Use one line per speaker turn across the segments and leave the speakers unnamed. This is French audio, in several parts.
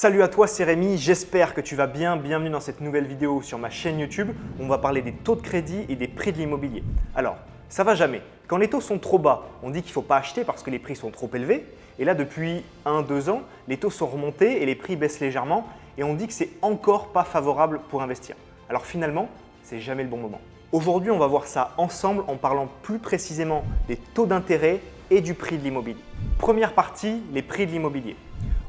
Salut à toi, c'est Rémi, j'espère que tu vas bien. Bienvenue dans cette nouvelle vidéo sur ma chaîne YouTube où on va parler des taux de crédit et des prix de l'immobilier. Alors, ça va jamais. Quand les taux sont trop bas, on dit qu'il ne faut pas acheter parce que les prix sont trop élevés. Et là, depuis 1-2 ans, les taux sont remontés et les prix baissent légèrement et on dit que c'est encore pas favorable pour investir. Alors finalement, c'est jamais le bon moment. Aujourd'hui, on va voir ça ensemble en parlant plus précisément des taux d'intérêt et du prix de l'immobilier. Première partie, les prix de l'immobilier.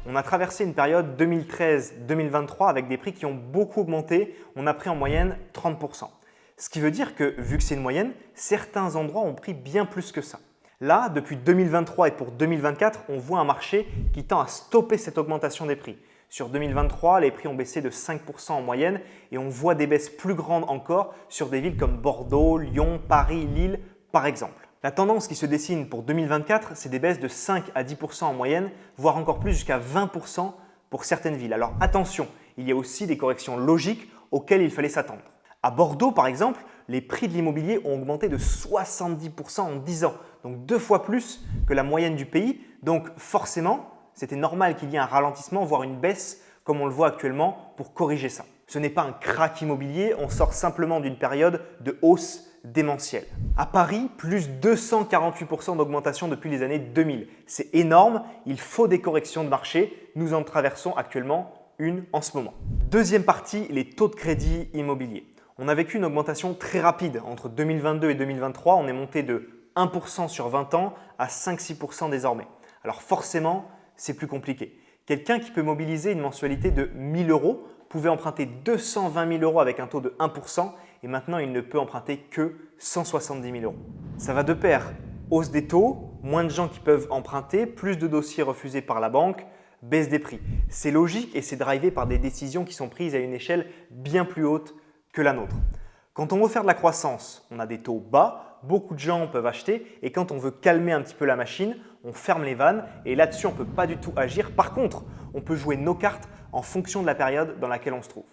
On a traversé une période 2013-2023 avec des prix qui ont beaucoup augmenté. On a pris en moyenne 30%. Ce qui veut dire que, vu que c'est une moyenne, certains endroits ont pris bien plus que ça. Là, depuis 2023 et pour 2024, on voit un marché qui tend à stopper cette augmentation des prix. Sur 2023, les prix ont baissé de 5% en moyenne et on voit des baisses plus grandes encore sur des villes comme Bordeaux, Lyon, Paris, Lille par exemple. La tendance qui se dessine pour 2024, c'est des baisses de 5 à 10% en moyenne, voire encore plus jusqu'à 20% pour certaines villes. Alors attention, il y a aussi des corrections logiques auxquelles il fallait s'attendre. À Bordeaux par exemple, les prix de l'immobilier ont augmenté de 70% en 10 ans, donc 2 fois plus que la moyenne du pays. Donc forcément, c'était normal qu'il y ait un ralentissement, voire une baisse comme on le voit actuellement pour corriger ça. Ce n'est pas un krach immobilier, on sort simplement d'une période de hausse démentielle. À Paris, plus 248% d'augmentation depuis les années 2000. C'est énorme, il faut des corrections de marché. Nous en traversons actuellement une en ce moment. Deuxième partie, les taux de crédit immobilier. On a vécu une augmentation très rapide. Entre 2022 et 2023, on est monté de 1% sur 20 ans à 5-6% désormais. Alors forcément, c'est plus compliqué. Quelqu'un qui peut mobiliser une mensualité de 1 000 € pouvait emprunter 220 000 € avec un taux de 1% et maintenant il ne peut emprunter que 170 000 €. Ça va de pair. Hausse des taux, moins de gens qui peuvent emprunter, plus de dossiers refusés par la banque, baisse des prix. C'est logique et c'est drivé par des décisions qui sont prises à une échelle bien plus haute que la nôtre. Quand on veut faire de la croissance, on a des taux bas, beaucoup de gens peuvent acheter et quand on veut calmer un petit peu la machine, on ferme les vannes et là-dessus on ne peut pas du tout agir. Par contre, on peut jouer nos cartes en fonction de la période dans laquelle on se trouve.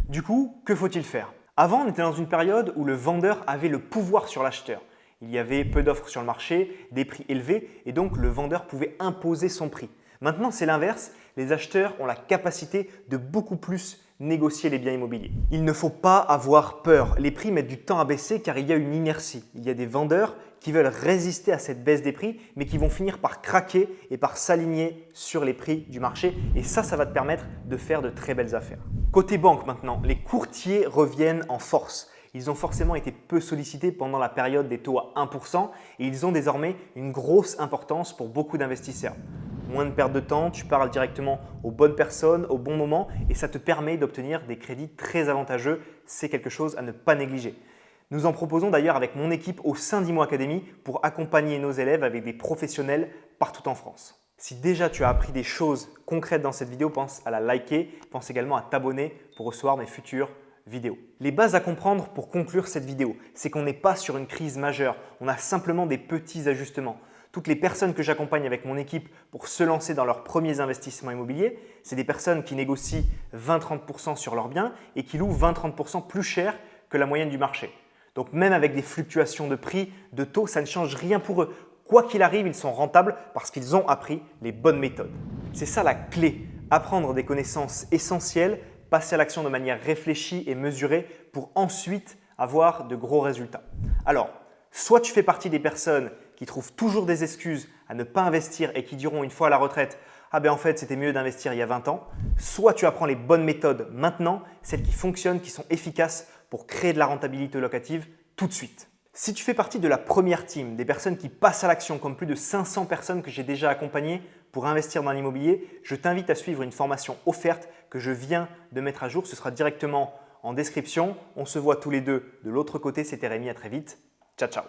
Du coup, que faut-il faire? Avant, on était dans une période où le vendeur avait le pouvoir sur l'acheteur. Il y avait peu d'offres sur le marché, des prix élevés et donc le vendeur pouvait imposer son prix. Maintenant, c'est l'inverse. Les acheteurs ont la capacité de beaucoup plus négocier les biens immobiliers. Il ne faut pas avoir peur. Les prix mettent du temps à baisser car il y a une inertie. Il y a des vendeurs qui veulent résister à cette baisse des prix mais qui vont finir par craquer et par s'aligner sur les prix du marché. Et ça va te permettre de faire de très belles affaires. Côté banque maintenant, les courtiers reviennent en force. Ils ont forcément été peu sollicités pendant la période des taux à 1% et ils ont désormais une grosse importance pour beaucoup d'investisseurs. Moins de perte de temps, tu parles directement aux bonnes personnes, au bon moment et ça te permet d'obtenir des crédits très avantageux. C'est quelque chose à ne pas négliger. Nous en proposons d'ailleurs avec mon équipe au sein d'Imo Academy pour accompagner nos élèves avec des professionnels partout en France. Si déjà tu as appris des choses concrètes dans cette vidéo, pense à la liker, pense également à t'abonner pour recevoir mes futures vidéos. Les bases à comprendre pour conclure cette vidéo, c'est qu'on n'est pas sur une crise majeure, on a simplement des petits ajustements. Toutes les personnes que j'accompagne avec mon équipe pour se lancer dans leurs premiers investissements immobiliers, c'est des personnes qui négocient 20-30% sur leurs biens et qui louent 20-30% plus cher que la moyenne du marché. Donc même avec des fluctuations de prix, de taux, ça ne change rien pour eux. Quoi qu'il arrive, ils sont rentables parce qu'ils ont appris les bonnes méthodes. C'est ça la clé, apprendre des connaissances essentielles, passer à l'action de manière réfléchie et mesurée pour ensuite avoir de gros résultats. Alors, soit tu fais partie des personnes qui trouvent toujours des excuses à ne pas investir et qui diront une fois à la retraite « Ah ben en fait, c'était mieux d'investir il y a 20 ans », soit tu apprends les bonnes méthodes maintenant, celles qui fonctionnent, qui sont efficaces pour créer de la rentabilité locative tout de suite. Si tu fais partie de la première team, des personnes qui passent à l'action, comme plus de 500 personnes que j'ai déjà accompagnées pour investir dans l'immobilier, je t'invite à suivre une formation offerte que je viens de mettre à jour. Ce sera directement en description. On se voit tous les deux de l'autre côté. C'était Rémi, à très vite. Ciao, ciao.